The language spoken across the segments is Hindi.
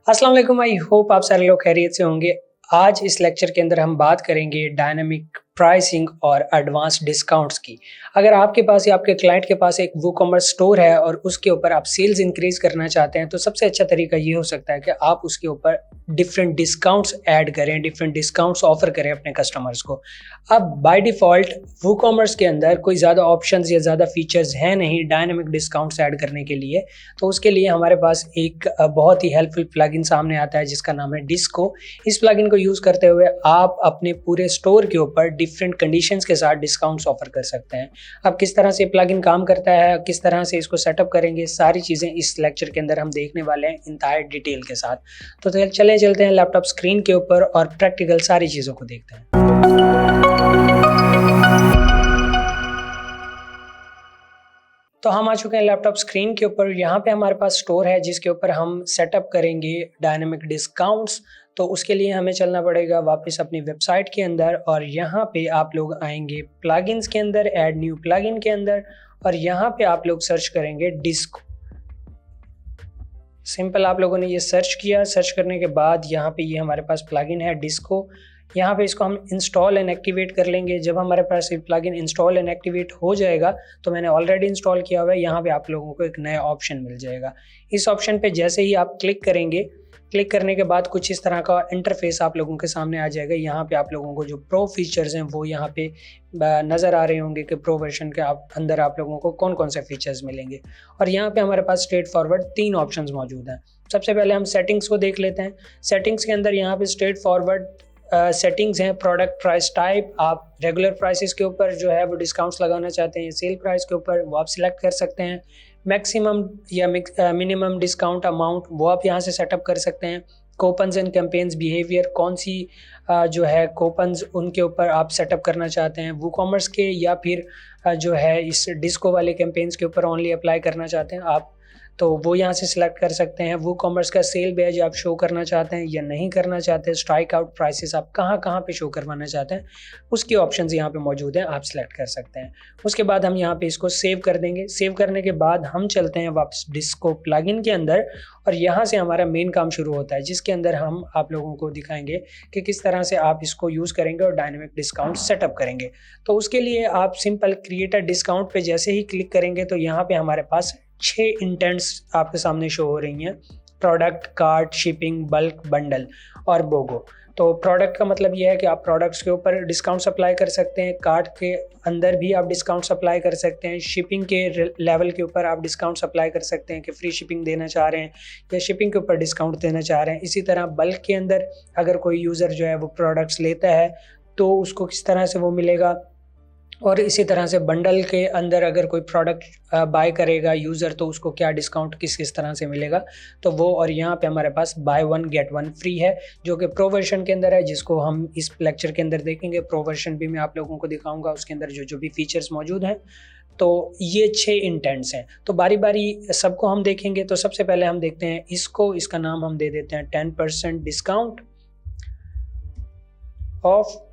अस्सलाम वालेकुम। आई होप आप सारे लोग खैरियत से होंगे। आज इस लेक्चर के अंदर हम बात करेंगे डायनामिक प्राइसिंग और एडवांस डिस्काउंट्स की। अगर आपके पास या आपके क्लाइंट के पास एक वूकॉमर्स स्टोर है और उसके ऊपर आप सेल्स इंक्रीज करना चाहते हैं, तो सबसे अच्छा तरीका ये हो सकता है कि आप उसके ऊपर डिफरेंट डिस्काउंट्स ऐड करें, डिफरेंट डिस्काउंट्स ऑफर करें अपने कस्टमर्स को। अब बाय डिफ़ॉल्ट वूकॉमर्स के अंदर कोई ज़्यादा ऑप्शंस या ज़्यादा फीचर्स हैं नहीं डायनामिक डिस्काउंट्स ऐड करने के लिए। तो उसके लिए हमारे पास एक बहुत ही हेल्पफुल प्लगइन सामने आता है जिसका नाम है डिस्को। इस प्लगइन को यूज़ करते हुए आप अपने पूरे स्टोर के ऊपर डिफरेंट कंडीशंस के साथ डिस्काउंट्स ऑफर कर सकते हैं। अब किस तरह से प्लगइन काम करता है, किस तरह से इसको सेटअप करेंगे, सारी चीज़ें इस लेक्चर के अंदर हम देखने वाले हैं इंतहाई डिटेल के साथ। तो चलते हैं लैपटॉप स्क्रीन के ऊपर और प्रैक्टिकल सारी चीज़ों को देखते हैं। तो हम आ चुके हैं लैपटॉप स्क्रीन के ऊपर। यहाँ पे हमारे पास स्टोर है जिसके ऊपर हम सेटअप करेंगे डायनामिक डिस्काउंट्स। तो उसके लिए हमें चलना पड़ेगा वापस अपनी वेबसाइट के अंदर और यहाँ पे आप लोग आएंगे प्लगइन्स के अंदर, ऐड न्यू प्लगइन के अंदर, और यहाँ पे आप लोग सर्च करेंगे डिस्को। सिंपल आप लोगों ने ये सर्च किया, सर्च करने के बाद यहाँ पे ये हमारे पास प्लगइन है डिस्को। यहाँ पे इसको हम इंस्टॉल एंड एक्टिवेट कर लेंगे। जब हमारे पास ये प्लगइन इंस्टॉल एंड एक्टिवेट हो जाएगा, तो मैंने ऑलरेडी इंस्टॉल किया हुआ है, यहाँ पे आप लोगों को एक नया ऑप्शन मिल जाएगा। इस ऑप्शन पे जैसे ही आप क्लिक करेंगे, क्लिक करने के बाद कुछ इस तरह का इंटरफेस आप लोगों के सामने आ जाएगा। यहाँ पे आप लोगों को जो प्रो फीचर्स हैं वो यहाँ पे नज़र आ रहे होंगे कि प्रो वर्जन के अंदर आप लोगों को कौन कौन से फीचर्स मिलेंगे। और यहाँ पे हमारे पास स्ट्रेट फॉरवर्ड 3 ऑप्शंस मौजूद हैं। सबसे पहले हम सेटिंग्स को देख लेते हैं। सेटिंग्स के अंदर यहाँ पे स्ट्रेट फॉरवर्ड सेटिंग्स हैं। प्रोडक्ट प्राइस टाइप, आप रेगुलर प्राइसेस के ऊपर जो है वो डिस्काउंट्स लगाना चाहते हैं, सेल प्राइस के ऊपर वो आप सिलेक्ट कर सकते हैं। मैक्सिमम या मिनिमम डिस्काउंट अमाउंट वो आप यहाँ से सेटअप कर सकते हैं। कूपन्स एंड कैंपेन्स बिहेवियर, कौन सी जो है कूपन्स उनके ऊपर आप सेटअप करना चाहते हैं, वूकॉमर्स के या फिर जो है इस डिस्को वाले कैंपेन्स के ऊपर ओनली अप्लाई करना चाहते हैं आप, तो वो यहाँ से सिलेक्ट कर सकते हैं। वूकॉमर्स का सेल बैज आप शो करना चाहते हैं या नहीं करना चाहते हैं, स्ट्राइक आउट प्राइसेस आप कहाँ पे शो करवाना चाहते हैं, उसकी ऑप्शंस यहाँ पे मौजूद हैं, आप सिलेक्ट कर सकते हैं। उसके बाद हम यहाँ पे इसको सेव कर देंगे। सेव करने के बाद हम चलते हैं वापस डिस्को प्लगइन के अंदर और यहाँ से हमारा मेन काम शुरू होता है, जिसके अंदर हम आप लोगों को दिखाएंगे कि किस तरह से आप इसको यूज़ करेंगे और डायनेमिक डिस्काउंट सेटअप करेंगे। तो उसके लिए आप सिंपल क्रिएट अ डिस्काउंट पे जैसे ही क्लिक करेंगे तो यहाँ पे हमारे पास 6 इंटेंट्स आपके सामने शो हो रही हैं: product, cart, shipping, bulk, bundle और बोगो। तो प्रोडक्ट का मतलब ये है कि आप प्रोडक्ट्स के ऊपर डिस्काउंट्स अप्लाई कर सकते हैं, कार्ट के अंदर भी आप डिस्काउंट्स अप्लाई कर सकते हैं, शिपिंग के लेवल के ऊपर आप डिस्काउंट्स अप्लाई कर सकते हैं कि फ्री शिपिंग देना चाह रहे हैं या शिपिंग के ऊपर डिस्काउंट देना चाह रहे हैं। इसी तरह बल्क के अंदर अगर कोई यूज़र जो है वो प्रोडक्ट्स लेता है तो उसको किस तरह से वो मिलेगा, और इसी तरह से बंडल के अंदर अगर कोई प्रोडक्ट बाय करेगा यूज़र तो उसको क्या डिस्काउंट किस तरह से मिलेगा, तो वो। और यहाँ पे हमारे पास बाय 1 गेट 1 फ्री है जो कि प्रो वर्जन के अंदर है, जिसको हम इस लेक्चर के अंदर देखेंगे। प्रो वर्जन भी मैं आप लोगों को दिखाऊंगा, उसके अंदर जो भी फीचर्स मौजूद हैं। तो ये 6 इंटेंट्स हैं, तो बारी बारी सबको हम देखेंगे। तो सबसे पहले हम देखते हैं इसको, इसका नाम हम दे देते हैं 10% डिस्काउंट ऑफ।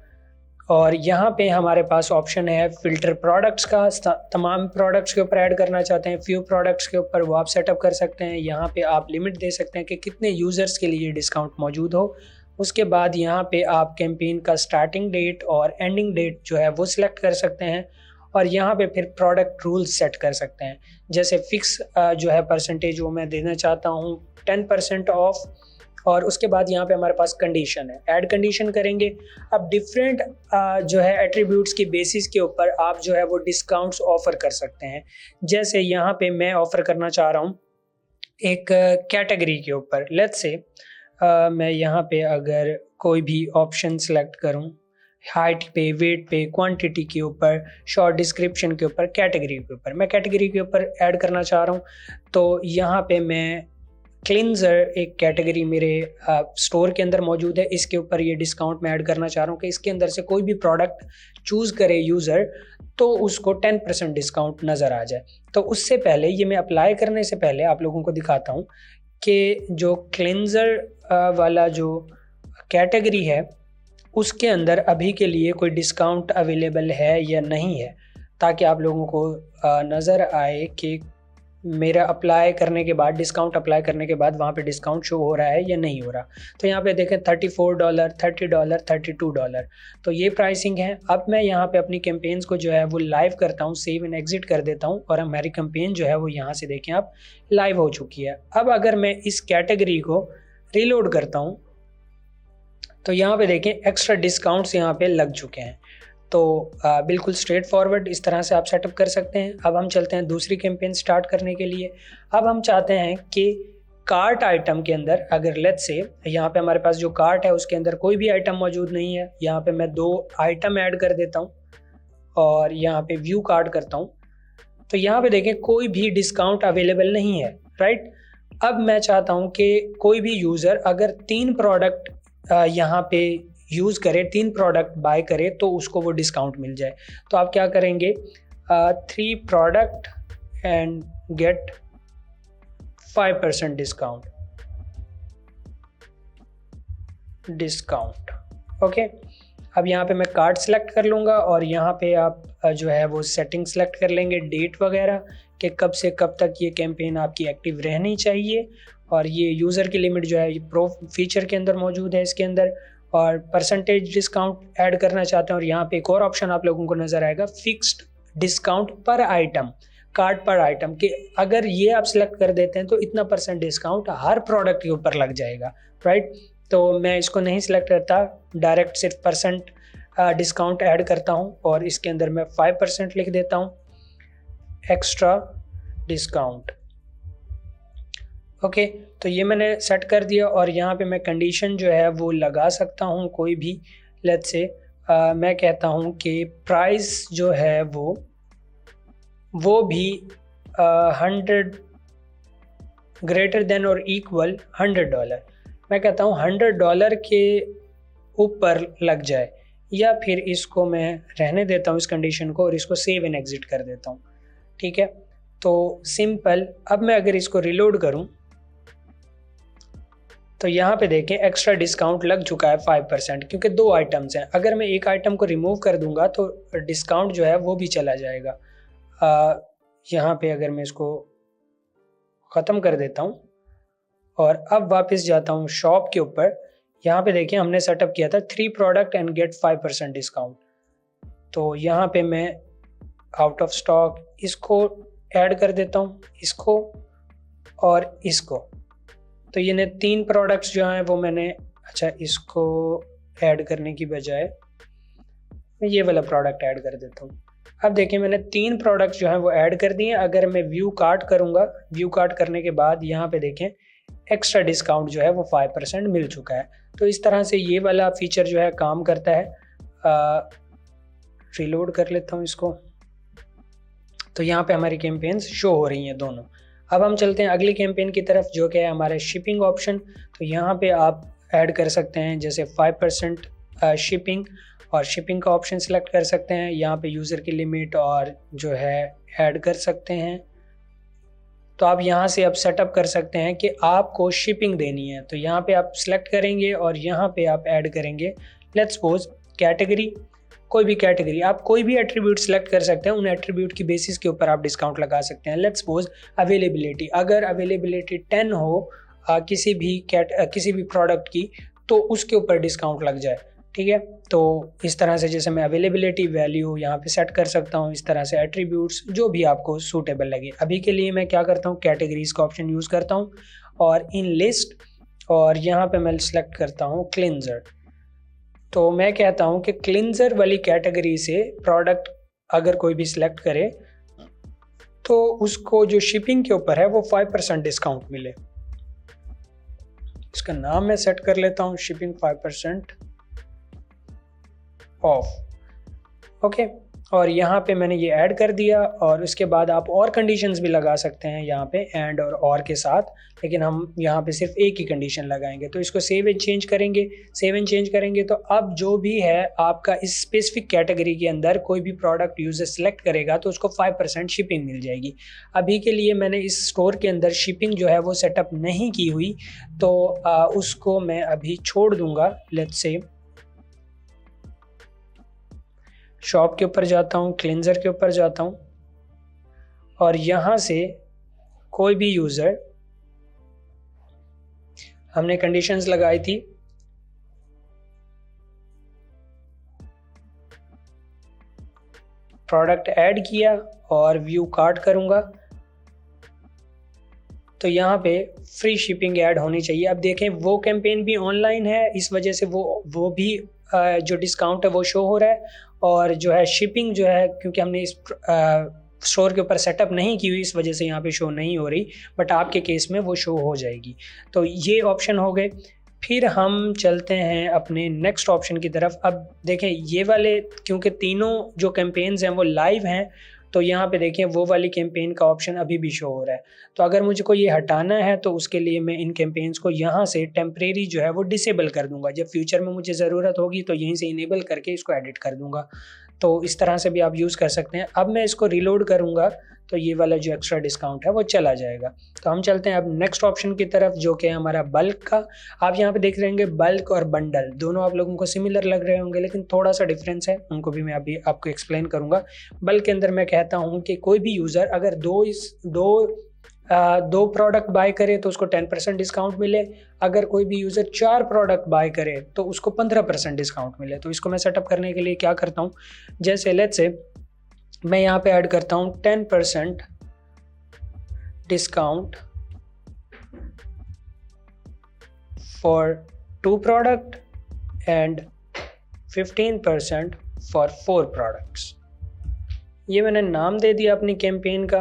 और यहाँ पे हमारे पास ऑप्शन है फिल्टर प्रोडक्ट्स का, तमाम प्रोडक्ट्स के ऊपर ऐड करना चाहते हैं, फ्यू प्रोडक्ट्स के ऊपर वो आप सेटअप कर सकते हैं। यहाँ पे आप लिमिट दे सकते हैं कि कितने यूज़र्स के लिए डिस्काउंट मौजूद हो। उसके बाद यहाँ पे आप कैंपेन का स्टार्टिंग डेट और एंडिंग डेट जो है वो सिलेक्ट कर सकते हैं। और यहाँ पे फिर प्रोडक्ट रूल्स सेट कर सकते हैं, जैसे फिक्स जो है परसेंटेज वो मैं देना चाहता हूँ 10% ऑफ। और उसके बाद यहाँ पे हमारे पास कंडीशन है, ऐड कंडीशन करेंगे। अब डिफरेंट जो है एट्रीब्यूट्स की बेसिस के ऊपर आप जो है वो डिस्काउंट्स ऑफ़र कर सकते हैं। जैसे यहाँ पे मैं ऑफ़र करना चाह रहा हूँ एक कैटेगरी के ऊपर। लेट्स से मैं यहाँ पे अगर कोई भी ऑप्शन सेलेक्ट करूँ, हाइट पे, वेट पे, क्वांटिटी के ऊपर, शॉर्ट डिस्क्रिप्शन के ऊपर, कैटेगरी के ऊपर, मैं कैटेगरी के ऊपर ऐड करना चाह रहा हूँ। तो यहाँ पे मैं क्लिनज़र एक कैटेगरी मेरे स्टोर के अंदर मौजूद है, इसके ऊपर ये डिस्काउंट मैं ऐड करना चाह रहा हूँ कि इसके अंदर से कोई भी प्रोडक्ट चूज़ करे यूज़र तो उसको 10% डिस्काउंट नज़र आ जाए। तो उससे पहले ये मैं अप्लाई करने से पहले आप लोगों को दिखाता हूँ कि जो क्लिनज़र वाला जो कैटेगरी है उसके अंदर अभी के लिए कोई डिस्काउंट अवेलेबल है या नहीं है, ताकि आप लोगों को नज़र आए कि मेरा अप्लाई करने के बाद, डिस्काउंट अप्लाई करने के बाद वहाँ पे डिस्काउंट शो हो रहा है या नहीं हो रहा। तो यहाँ पे देखें $34, $30, $32, तो ये प्राइसिंग है। अब मैं यहाँ पे अपनी कैंपेन्स को जो है वो लाइव करता हूँ, सेव एंड एग्जिट कर देता हूँ और हमारी कैंपेन जो है वो यहाँ से देखें आप लाइव हो चुकी है। अब अगर मैं इस कैटेगरी को रीलोड करता हूँ तो यहाँ पे देखें एक्स्ट्रा डिस्काउंट्स यहाँ पे लग चुके हैं। तो बिल्कुल स्ट्रेट फॉरवर्ड इस तरह से आप सेटअप कर सकते हैं। अब हम चलते हैं दूसरी कैंपेन स्टार्ट करने के लिए। अब हम चाहते हैं कि कार्ट आइटम के अंदर, अगर लेट्स से यहाँ पे हमारे पास जो कार्ट है उसके अंदर कोई भी आइटम मौजूद नहीं है, यहाँ पे मैं 2 आइटम ऐड कर देता हूँ और यहाँ पे व्यू कार्ट करता हूँ। तो यहाँ पे देखें कोई भी डिस्काउंट अवेलेबल नहीं है, राइट। अब मैं चाहता हूँ कि कोई भी यूज़र अगर 3 प्रोडक्ट यहाँ पे यूज़ करे, 3 प्रोडक्ट बाय करे तो उसको वो डिस्काउंट मिल जाए। तो आप क्या करेंगे, 3 product and get 5% discount. Okay, अब यहाँ पे मैं कार्ड सेलेक्ट कर लूँगा और यहाँ पे आप जो है वो सेटिंग सेलेक्ट कर लेंगे, डेट वगैरह कि कब से कब तक ये कैंपेन आपकी एक्टिव रहनी चाहिए। और ये यूज़र की लिमिट जो है ये प्रो फीचर के अंदर मौजूद है इसके अंदर, और परसेंटेज डिस्काउंट ऐड करना चाहते हैं। और यहाँ पे एक और ऑप्शन आप लोगों को नज़र आएगा, फिक्स्ड डिस्काउंट पर आइटम, कार्ड पर आइटम, कि अगर ये आप सिलेक्ट कर देते हैं तो इतना % डिस्काउंट हर प्रोडक्ट के ऊपर लग जाएगा, राइट। तो मैं इसको नहीं सिलेक्ट करता, डायरेक्ट सिर्फ % डिस्काउंट ऐड करता हूँ और इसके अंदर मैं 5% लिख देता हूँ, एक्स्ट्रा डिस्काउंट। ओके, तो ये मैंने सेट कर दिया और यहाँ पे मैं कंडीशन जो है वो लगा सकता हूँ कोई भी। लेट्स से मैं कहता हूँ कि प्राइस जो है वो भी 100 ग्रेटर देन और इक्वल $100। मैं कहता हूँ $100 के ऊपर लग जाए, या फिर इसको मैं रहने देता हूँ इस कंडीशन को और इसको सेव एंड एग्जिट कर देता हूँ, ठीक है। तो सिंपल। अब मैं अगर इसको रिलोड करूँ तो यहाँ पे देखें एक्स्ट्रा डिस्काउंट लग चुका है 5%, क्योंकि 2 आइटम्स हैं। अगर मैं एक आइटम को रिमूव कर दूंगा तो डिस्काउंट जो है वो भी चला जाएगा। यहाँ पे अगर मैं इसको ख़त्म कर देता हूँ और अब वापस जाता हूँ शॉप के ऊपर, यहाँ पे देखिए हमने सेटअप किया था 3 प्रोडक्ट एंड गेट 5% डिस्काउंट। तो यहाँ पे मैं आउट ऑफ स्टॉक इसको ऐड कर देता हूँ, इसको और इसको। तो ये 3 प्रोडक्ट्स जो हैं वो मैंने, अच्छा इसको ऐड करने की बजाय मैं ये वाला प्रोडक्ट ऐड कर देता हूँ। अब देखिए मैंने 3 प्रोडक्ट्स जो हैं वो ऐड कर दिए। अगर मैं व्यू कार्ट करूँगा, व्यू कार्ट करने के बाद यहाँ पे देखें एक्स्ट्रा डिस्काउंट जो है वो 5% मिल चुका है। तो इस तरह से ये वाला फीचर जो है काम करता है। रिलोड कर लेता हूँ इसको, तो यहाँ पे हमारी कैंपेन्स शो हो रही हैं दोनों। अब हम चलते हैं अगली कैंपेन की तरफ, जो कि है हमारे शिपिंग ऑप्शन। तो यहाँ पे आप ऐड कर सकते हैं जैसे 5% शिपिंग, और शिपिंग का ऑप्शन सेलेक्ट कर सकते हैं। यहाँ पे यूज़र की लिमिट और जो है ऐड कर सकते हैं। तो आप यहाँ से अब सेटअप कर सकते हैं कि आपको शिपिंग देनी है। तो यहाँ पे आप सिलेक्ट करेंगे और यहाँ पे आप ऐड करेंगे, लेट्स सपोज कैटेगरी, कोई भी कैटेगरी, आप कोई भी एट्रीब्यूट सेलेक्ट कर सकते हैं। उन एट्रीब्यूट की बेसिस के ऊपर आप डिस्काउंट लगा सकते हैं। लेट्स सपोज अवेलेबिलिटी, अगर अवेलेबिलिटी 10 हो किसी भी प्रोडक्ट की, तो उसके ऊपर डिस्काउंट लग जाए, ठीक है। तो इस तरह से जैसे मैं अवेलेबिलिटी वैल्यू यहाँ पे सेट कर सकता हूँ, इस तरह से एट्रीब्यूट्स जो भी आपको सूटेबल लगे। अभी के लिए मैं क्या करता हूँ, कैटेगरीज का ऑप्शन यूज़ करता हूँ और इन लिस्ट, और यहाँ पे मैं सिलेक्ट करता हूँ क्लिंजर। तो मैं कहता हूँ कि क्लिंजर वाली कैटेगरी से प्रोडक्ट अगर कोई भी सिलेक्ट करे तो उसको जो शिपिंग के ऊपर है वो 5% डिस्काउंट मिले। इसका नाम मैं सेट कर लेता हूँ शिपिंग 5% ऑफ। ओके, और यहाँ पे मैंने ये ऐड कर दिया और उसके बाद आप और कंडीशंस भी लगा सकते हैं यहाँ पे एंड और के साथ, लेकिन हम यहाँ पे सिर्फ एक ही कंडीशन लगाएंगे। तो इसको सेव एंड चेंज करेंगे। सेव एंड चेंज करेंगे तो अब जो भी है आपका इस स्पेसिफिक कैटेगरी के अंदर कोई भी प्रोडक्ट यूज़र सेलेक्ट करेगा तो उसको 5% शिपिंग मिल जाएगी। अभी के लिए मैंने इस स्टोर के अंदर शिपिंग जो है वो सेटअप नहीं की हुई, तो उसको मैं अभी छोड़ दूँगा। लेट्स से शॉप के ऊपर जाता हूँ, क्लिंजर के ऊपर जाता हूँ और यहाँ से कोई भी यूज़र, हमने कंडीशंस लगाई थी प्रोडक्ट ऐड किया और व्यू कार्ट करूँगा तो यहाँ पे फ्री शिपिंग ऐड होनी चाहिए। अब देखें वो कैंपेन भी ऑनलाइन है, इस वजह से वो भी जो डिस्काउंट है वो शो हो रहा है, और जो है शिपिंग जो है क्योंकि हमने इस स्टोर के ऊपर सेटअप नहीं की हुई इस वजह से यहाँ पे शो नहीं हो रही, बट आपके केस में वो शो हो जाएगी। तो ये ऑप्शन हो गए। फिर हम चलते हैं अपने नेक्स्ट ऑप्शन की तरफ। अब देखें ये वाले क्योंकि तीनों जो कैंपेन्स हैं वो लाइव हैं, तो यहाँ पे देखें वो वाली कैंपेन का ऑप्शन अभी भी शो हो रहा है। तो अगर मुझको ये हटाना है तो उसके लिए मैं इन कैंपेन्स को यहाँ से टेम्परेरी जो है वो डिसेबल कर दूंगा। जब फ्यूचर में मुझे ज़रूरत होगी तो यहीं से इनेबल करके इसको एडिट कर दूंगा। तो इस तरह से भी आप यूज़ कर सकते हैं। अब मैं इसको रीलोड करूँगा तो ये वाला जो एक्स्ट्रा डिस्काउंट है वो चला जाएगा। तो हम चलते हैं अब नेक्स्ट ऑप्शन की तरफ जो कि हमारा बल्क का। आप यहाँ पे देख रहे होंगे बल्क और बंडल दोनों आप लोगों को सिमिलर लग रहे होंगे, लेकिन थोड़ा सा डिफरेंस है, उनको भी मैं अभी आपको एक्सप्लेन करूँगा। बल्क के अंदर मैं कहता हूँ कि कोई भी यूज़र अगर दो प्रोडक्ट बाय करे तो उसको 10% डिस्काउंट मिले। अगर कोई भी यूज़र 4 प्रोडक्ट बाय करे तो उसको 15% डिस्काउंट मिले। तो इसको मैं सेटअप करने के लिए क्या करता हूँ, जैसे लेट्स से मैं यहाँ पे ऐड करता हूँ 10% discount for 2 product and 15% for 4 products. ये मैंने नाम दे दिया अपनी कैंपेन का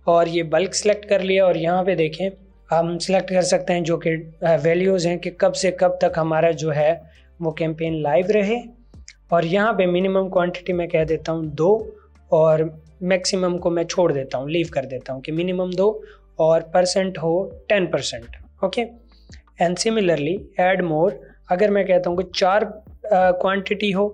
और ये बल्क सेलेक्ट कर लिया। और यहाँ पे देखें हम सेलेक्ट कर सकते हैं जो कि वैल्यूज़ हैं कि कब से कब तक हमारा जो है वो कैंपेन लाइव रहे। और यहाँ पे मिनिमम क्वांटिटी मैं कह देता हूँ 2 और मैक्सिमम को मैं छोड़ देता हूँ, लीव कर देता हूँ कि मिनिमम 2 और परसेंट हो 10%। Okay, and similarly add more, अगर मैं कहता हूँ कि 4 क्वांटिटी हो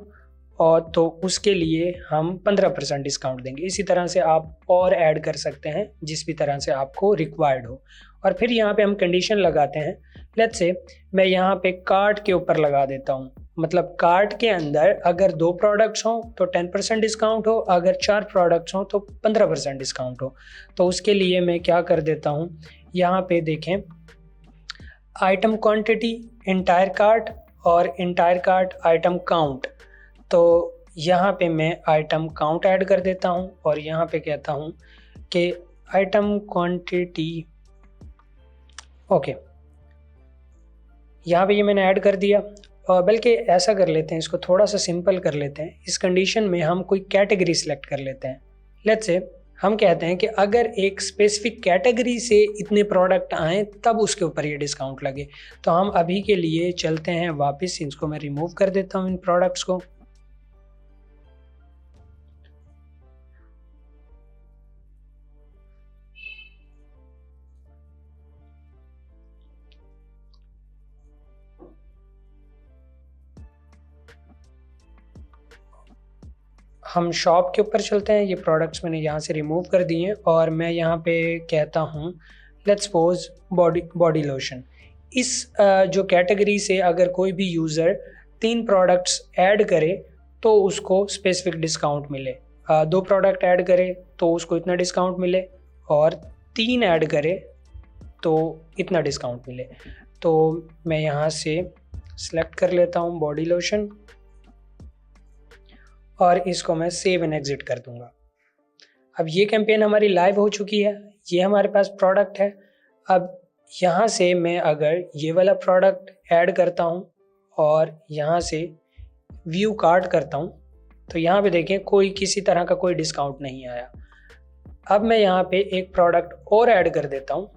और तो उसके लिए हम 15% डिस्काउंट देंगे। इसी तरह से आप और ऐड कर सकते हैं जिस भी तरह से आपको रिक्वायर्ड हो। और फिर यहाँ पे हम कंडीशन लगाते हैं। लेट्स से मैं यहाँ पे कार्ट के ऊपर लगा देता हूँ, मतलब कार्ट के अंदर अगर 2 प्रोडक्ट्स हों तो 10% डिस्काउंट हो, अगर 4 प्रोडक्ट्स हों तो 15% डिस्काउंट हो। तो उसके लिए मैं क्या कर देता हूँ, यहाँ पे देखें आइटम क्वांटिटी इंटायर कार्ट और इंटायर कार्ट आइटम काउंट। तो यहाँ पे मैं आइटम काउंट ऐड कर देता हूँ और यहाँ पे कहता हूँ कि आइटम क्वांटिटी, ओके, यहाँ पे ये मैंने ऐड कर दिया। बल्कि ऐसा कर लेते हैं, इसको थोड़ा सा सिंपल कर लेते हैं। इस कंडीशन में हम कोई कैटेगरी सिलेक्ट कर लेते हैं। लेट्स से हम कहते हैं कि अगर एक स्पेसिफिक कैटेगरी से इतने प्रोडक्ट आएँ तब उसके ऊपर ये डिस्काउंट लगे। तो हम अभी के लिए चलते हैं वापस, इसको मैं रिमूव कर देता हूँ इन प्रोडक्ट्स को। हम शॉप के ऊपर चलते हैं। ये प्रोडक्ट्स मैंने यहाँ से रिमूव कर दिए हैं और मैं यहाँ पे कहता हूँ लेट्स सपोज बॉडी लोशन। इस जो कैटेगरी से अगर कोई भी यूज़र 3 प्रोडक्ट्स ऐड करे तो उसको स्पेसिफिक डिस्काउंट मिले। 2 प्रोडक्ट ऐड करे तो उसको इतना डिस्काउंट मिले और 3 ऐड करे तो इतना डिस्काउंट मिले। तो मैं यहाँ से सिलेक्ट कर लेता हूँ बॉडी लोशन और इसको मैं सेव एंड एग्जिट कर दूंगा। अब ये कैंपेन हमारी लाइव हो चुकी है, ये हमारे पास प्रोडक्ट है। अब यहाँ से मैं अगर ये वाला प्रोडक्ट ऐड करता हूँ और यहाँ से व्यू कार्ट करता हूँ तो यहाँ पे देखें कोई किसी तरह का कोई डिस्काउंट नहीं आया। अब मैं यहाँ पे एक प्रोडक्ट और ऐड कर देता हूँ,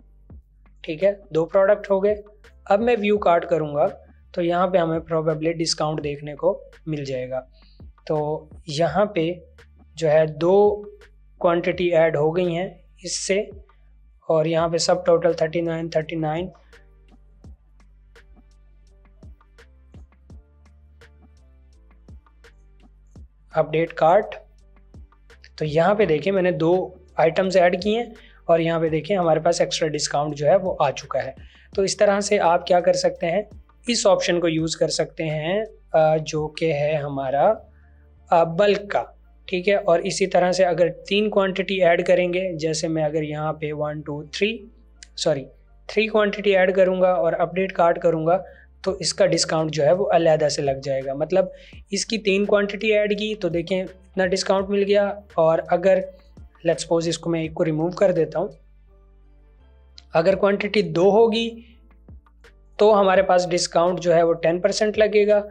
ठीक है, 2 प्रोडक्ट हो गए। अब मैं व्यू कार्ट करूँगा तो यहाँ पे हमें प्रोबेबली डिस्काउंट देखने को मिल जाएगा। तो यहाँ पे जो है 2 क्वांटिटी ऐड हो गई हैं इससे और यहाँ पे सब टोटल 39 अपडेट कार्ट। तो यहाँ पे देखिए मैंने 2 आइटम्स ऐड किए हैं और यहाँ पे देखिए हमारे पास एक्स्ट्रा डिस्काउंट जो है वो आ चुका है। तो इस तरह से आप क्या कर सकते हैं, इस ऑप्शन को यूज़ कर सकते हैं जो कि है हमारा बल्क का। ठीक है। और इसी तरह से अगर 3 क्वांटिटी ऐड करेंगे, जैसे मैं अगर यहाँ पे 3 क्वांटिटी ऐड करूँगा और अपडेट कार्ट करूँगा तो इसका डिस्काउंट जो है वो अलहदा से लग जाएगा। मतलब इसकी 3 क्वांटिटी ऐड की तो देखें इतना डिस्काउंट मिल गया। और अगर लेट्स सपोज इसको मैं एक को रिमूव कर देता हूँ, अगर क्वांटिटी 2 होगी तो हमारे पास डिस्काउंट जो है वो 10% लगेगा,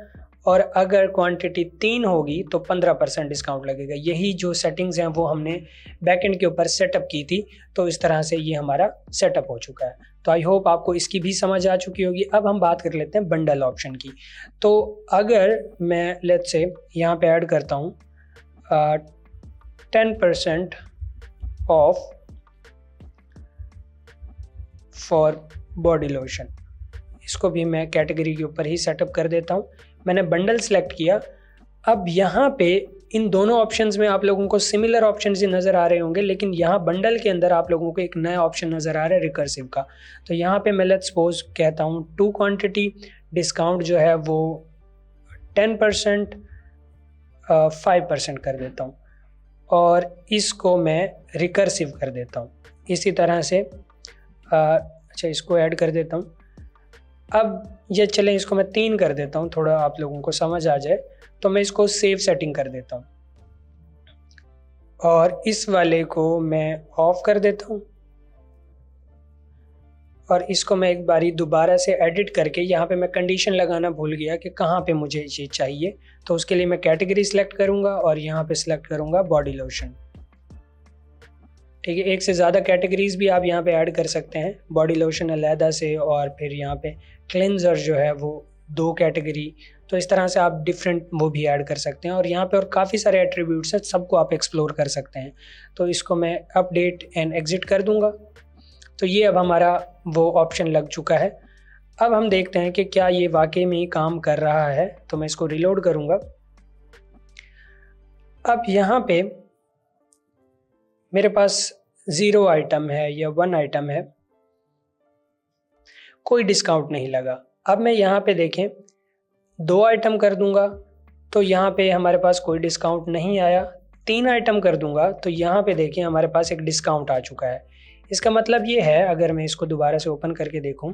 और अगर क्वांटिटी 3 होगी तो 15% डिस्काउंट लगेगा। यही जो सेटिंग्स हैं वो हमने बैकएंड के ऊपर सेटअप की थी, तो इस तरह से ये हमारा सेटअप हो चुका है। तो आई होप आपको इसकी भी समझ आ चुकी होगी। अब हम बात कर लेते हैं बंडल ऑप्शन की। तो अगर मैं लेट्स से यहाँ पे ऐड करता हूँ 10% ऑफ फॉर बॉडी लोशन, इसको भी मैं कैटेगरी के ऊपर ही सेटअप कर देता हूँ। मैंने बंडल सेलेक्ट किया। अब यहाँ पे इन दोनों ऑप्शंस में आप लोगों को सिमिलर ऑप्शंस ही नज़र आ रहे होंगे, लेकिन यहाँ बंडल के अंदर आप लोगों को एक नया ऑप्शन नज़र आ रहा है रिकर्सिव का। तो यहाँ पे मैं लेट्स सपोज कहता हूँ 2 क्वांटिटी, डिस्काउंट जो है वो 10% 5% कर देता हूँ और इसको मैं रिकर्सिव कर देता हूँ। इसी तरह से अच्छा इसको ऐड कर देता हूँ। अब ये चलें इसको मैं 3 कर देता हूँ, थोड़ा आप लोगों को समझ आ जाए। तो मैं इसको सेव सेटिंग कर देता हूँ और इस वाले को मैं ऑफ कर देता हूँ और इसको मैं एक बारी दोबारा से एडिट करके यहाँ पे मैं कंडीशन लगाना भूल गया कि कहाँ पे मुझे ये चाहिए। तो उसके लिए मैं कैटेगरी सिलेक्ट करूँगा और यहाँ पे सिलेक्ट करूँगा बॉडी लोशन। ठीक है, एक से ज़्यादा कैटेगरीज भी आप यहाँ पे ऐड कर सकते हैं, बॉडी लोशन अलहदा से और फिर यहाँ पे क्लेंजर जो है वो 2 कैटेगरी। तो इस तरह से आप डिफरेंट वो भी ऐड कर सकते हैं और यहाँ पे और काफ़ी सारे एट्रीब्यूट्स हैं, सबको आप एक्सप्लोर कर सकते हैं। तो इसको मैं अपडेट एंड एग्जिट कर दूँगा। तो ये अब हमारा वो ऑप्शन लग चुका है। अब हम देखते हैं कि क्या ये वाकई में काम कर रहा है। तो मैं इसको रिलोड करूँगा। अब यहाँ पे मेरे पास 0 आइटम है या 1 आइटम है, कोई डिस्काउंट नहीं लगा। अब मैं यहाँ पे देखें 2 आइटम कर दूंगा तो यहाँ पे हमारे पास कोई डिस्काउंट नहीं आया। 3 आइटम कर दूंगा तो यहाँ पे देखें हमारे पास एक डिस्काउंट आ चुका है। इसका मतलब ये है, अगर मैं इसको दोबारा से ओपन करके देखूं,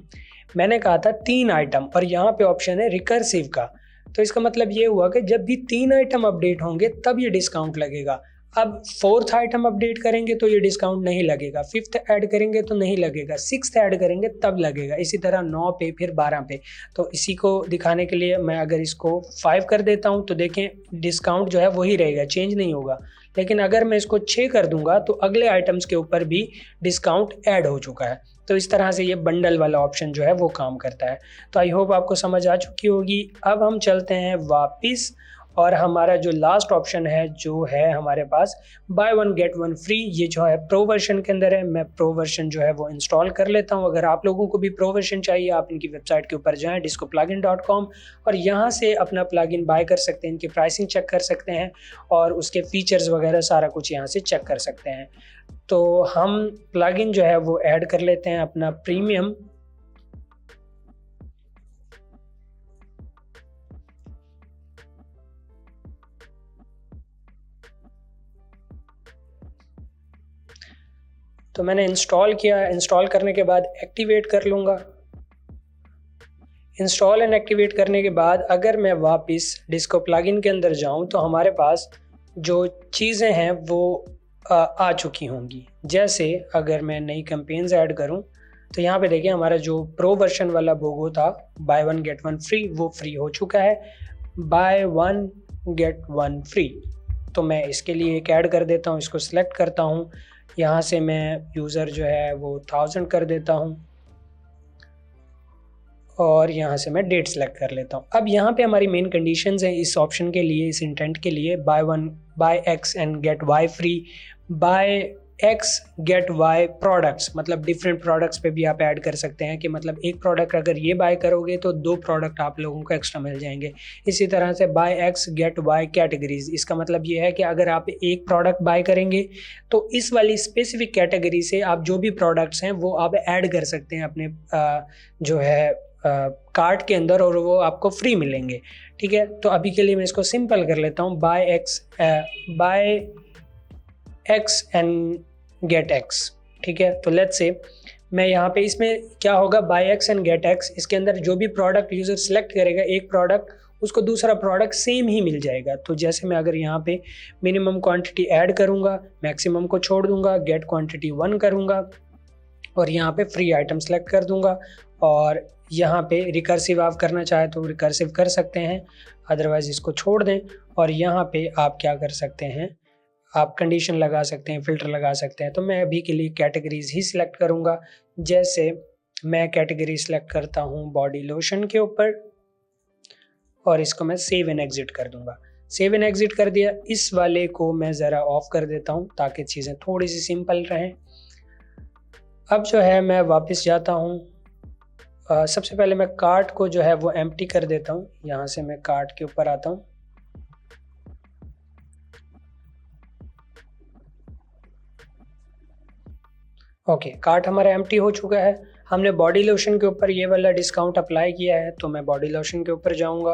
मैंने कहा था 3 आइटम और यहाँ पे ऑप्शन है रिकर्सिव का। तो इसका मतलब ये हुआ कि जब भी 3 आइटम अपडेट होंगे तब ये डिस्काउंट लगेगा। अब 4th आइटम अपडेट करेंगे तो ये डिस्काउंट नहीं लगेगा, 5th ऐड करेंगे तो नहीं लगेगा, 6th ऐड करेंगे तब लगेगा, इसी तरह 9 पे फिर 12 पे। तो इसी को दिखाने के लिए मैं अगर इसको 5 कर देता हूँ तो देखें डिस्काउंट जो है वही रहेगा, चेंज नहीं होगा। लेकिन अगर मैं इसको 6 कर दूंगा तो अगले आइटम्स के ऊपर भी डिस्काउंट ऐड हो चुका है। तो इस तरह से ये बंडल वाला ऑप्शन जो है वो काम करता है। तो आई होप आपको समझ आ चुकी होगी। अब हम चलते हैं वापस और हमारा जो लास्ट ऑप्शन है जो है हमारे पास बाय 1 गेट 1 फ्री, ये जो है प्रो वर्जन के अंदर है। मैं प्रो वर्जन जो है वो इंस्टॉल कर लेता हूँ। अगर आप लोगों को भी प्रो वर्जन चाहिए आप इनकी वेबसाइट के ऊपर जाएं discoplugin.com और यहाँ से अपना प्लगइन बाय कर सकते हैं, इनकी प्राइसिंग चेक कर सकते हैं और उसके फीचर्स वगैरह सारा कुछ यहाँ से चेक कर सकते हैं। तो हम प्लगइन जो है वो ऐड कर लेते हैं अपना प्रीमियम। तो मैंने इंस्टॉल किया, इंस्टॉल करने के बाद एक्टिवेट कर लूँगा। इंस्टॉल एंड एक्टिवेट करने के बाद अगर मैं वापस डिस्को प्लगइन के अंदर जाऊँ तो हमारे पास जो चीज़ें हैं वो आ चुकी होंगी। जैसे अगर मैं नई कैंपेन्स ऐड करूँ तो यहाँ पे देखिए हमारा जो प्रो वर्जन वाला बोगो था बाय 1 गेट 1 फ्री वो फ्री हो चुका है, बाय 1 गेट 1 फ्री। तो मैं इसके लिए एक ऐड कर देता हूँ, इसको सिलेक्ट करता हूँ, यहाँ से मैं यूज़र जो है वो 1000 कर देता हूँ और यहाँ से मैं डेट सेलेक्ट कर लेता हूँ। अब यहाँ पे हमारी मेन कंडीशंस हैं इस ऑप्शन के लिए, इस इंटेंट के लिए, buy X and get Y free, buy X get Y products, मतलब डिफरेंट प्रोडक्ट्स पे भी आप ऐड कर सकते हैं कि मतलब एक प्रोडक्ट अगर ये बाय करोगे तो 2 प्रोडक्ट आप लोगों को एक्स्ट्रा मिल जाएंगे। इसी तरह से buy X get Y categories, इसका मतलब ये है कि अगर आप एक प्रोडक्ट बाय करेंगे तो इस वाली स्पेसिफिक कैटेगरी से आप जो भी प्रोडक्ट्स हैं वो आप ऐड कर सकते हैं अपने जो है कार्ट के अंदर और वो आपको फ्री मिलेंगे। ठीक है, तो अभी के लिए मैं इसको सिंपल कर लेता हूँ, buy X and get X. ठीक है, तो लेट्स से मैं यहाँ पे इसमें क्या होगा, buy X and get X, इसके अंदर जो भी प्रोडक्ट यूज़र सेलेक्ट करेगा एक प्रोडक्ट, उसको दूसरा प्रोडक्ट सेम ही मिल जाएगा। तो जैसे मैं अगर यहाँ पे मिनिमम क्वांटिटी ऐड करूँगा, मैक्सिमम को छोड़ दूँगा, गेट क्वांटिटी 1 करूँगा और यहाँ पे फ्री आइटम सेलेक्ट कर दूँगा, और यहाँ पे रिकर्सिव आप करना चाहे तो रिकर्सिव कर सकते हैं, अदरवाइज इसको छोड़ दें। और यहाँ पे आप क्या कर सकते हैं, आप कंडीशन लगा सकते हैं, फ़िल्टर लगा सकते हैं। तो मैं अभी के लिए कैटेगरीज ही सिलेक्ट करूँगा। जैसे मैं कैटेगरी सिलेक्ट करता हूँ बॉडी लोशन के ऊपर और इसको मैं सेव एंड एग्जिट कर दूँगा। सेव एंड एग्जिट कर दिया। इस वाले को मैं ज़रा ऑफ कर देता हूँ ताकि चीज़ें थोड़ी सी सिंपल रहें। अब जो है मैं वापस जाता हूँ, सबसे पहले मैं कार्ट को जो है वो एम्प्टी कर देता हूँ। यहाँ से मैं कार्ट के ऊपर आता हूँ, ओके, कार्ट हमारा एम्प्टी हो चुका है। हमने बॉडी लोशन के ऊपर ये वाला डिस्काउंट अप्लाई किया है, तो मैं बॉडी लोशन के ऊपर जाऊंगा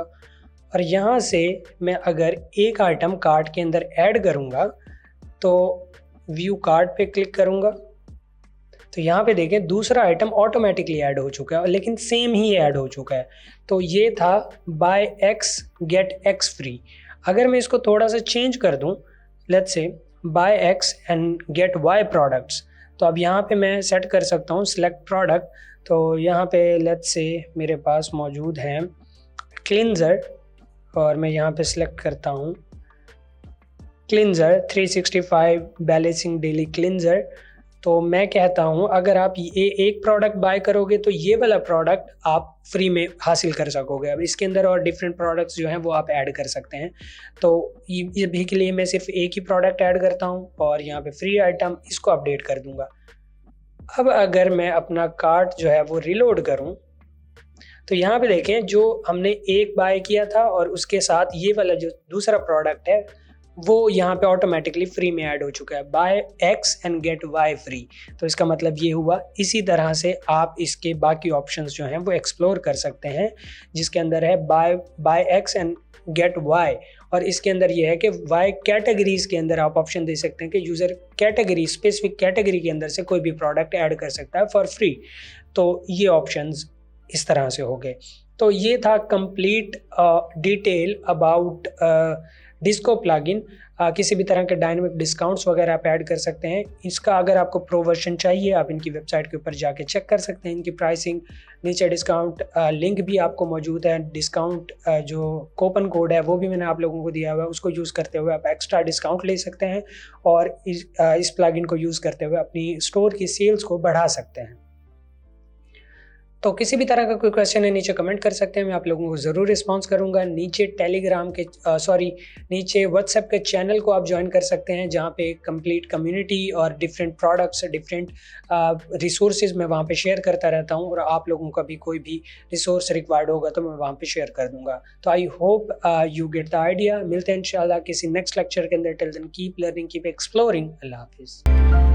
और यहाँ से मैं अगर एक आइटम कार्ट के अंदर ऐड करूँगा तो व्यू कार्ट पे क्लिक करूँगा, तो यहाँ पे देखें दूसरा आइटम ऑटोमेटिकली ऐड हो चुका है, लेकिन सेम ही ऐड हो चुका है। तो ये था buy X get X free. अगर मैं इसको थोड़ा सा चेंज कर दूँ, let's say buy X and get Y products, तो अब यहाँ पे मैं सेट कर सकता हूँ सिलेक्ट प्रोडक्ट। तो यहाँ पे लेट्स से मेरे पास मौजूद है क्लिनज़र और मैं यहाँ पे सिलेक्ट करता हूँ क्लिनज़र 365 बैलेंसिंग डेली क्लिनज़र। तो मैं कहता हूँ अगर आप ये एक प्रोडक्ट बाय करोगे तो ये वाला प्रोडक्ट आप फ्री में हासिल कर सकोगे। अब इसके अंदर और डिफरेंट प्रोडक्ट्स जो हैं वो आप ऐड कर सकते हैं। तो ये भी के लिए मैं सिर्फ एक ही प्रोडक्ट ऐड करता हूँ और यहाँ पे फ्री आइटम इसको अपडेट कर दूँगा। अब अगर मैं अपना कार्ट जो है वो रिलोड करूँ तो यहाँ पे देखें जो हमने एक बाय किया था और उसके साथ ये वाला जो दूसरा प्रोडक्ट है वो यहाँ पे ऑटोमेटिकली फ्री में ऐड हो चुका है, buy X and get Y free. तो इसका मतलब ये हुआ। इसी तरह से आप इसके बाकी ऑप्शंस जो हैं वो एक्सप्लोर कर सकते हैं, जिसके अंदर है buy X and get Y, और इसके अंदर ये है कि वाई कैटेगरीज के अंदर आप ऑप्शन दे सकते हैं कि यूज़र कैटेगरी स्पेसिफिक कैटेगरी के अंदर से कोई भी प्रोडक्ट ऐड कर सकता है फॉर फ्री। तो ये ऑप्शंस इस तरह से हो गए। तो ये था complete detail about disco plugin. किसी भी तरह के डायनामिक डिस्काउंट्स वगैरह आप ऐड कर सकते हैं। इसका अगर आपको प्रो वर्जन चाहिए आप इनकी वेबसाइट के ऊपर जाके चेक कर सकते हैं इनकी प्राइसिंग। नीचे डिस्काउंट लिंक भी आपको मौजूद है। डिस्काउंट जो कूपन कोड है वो भी मैंने आप लोगों को दिया हुआ है, उसको यूज़ करते हुए आप एक्स्ट्रा डिस्काउंट ले सकते हैं और इस प्लगइन को यूज़ करते हुए अपनी स्टोर की सेल्स को बढ़ा सकते हैं। तो किसी भी तरह का कोई क्वेश्चन है नीचे कमेंट कर सकते हैं, मैं आप लोगों को ज़रूर रिस्पांस करूंगा। नीचे टेलीग्राम के नीचे व्हाट्सएप के चैनल को आप ज्वाइन कर सकते हैं जहां पे कंप्लीट कम्युनिटी और डिफरेंट प्रोडक्ट्स डिफरेंट रिसोर्सेज मैं वहां पे शेयर करता रहता हूं और आप लोगों का भी कोई भी रिसोर्स रिक्वायर्ड होगा तो मैं वहां पे शेयर कर दूंगा। तो I hope you get the idea. मिलते हैं इंशाल्लाह किसी नेक्स्ट लेक्चर के अंदर। Till then keep learning, keep exploring. अल्लाह हाफिज़।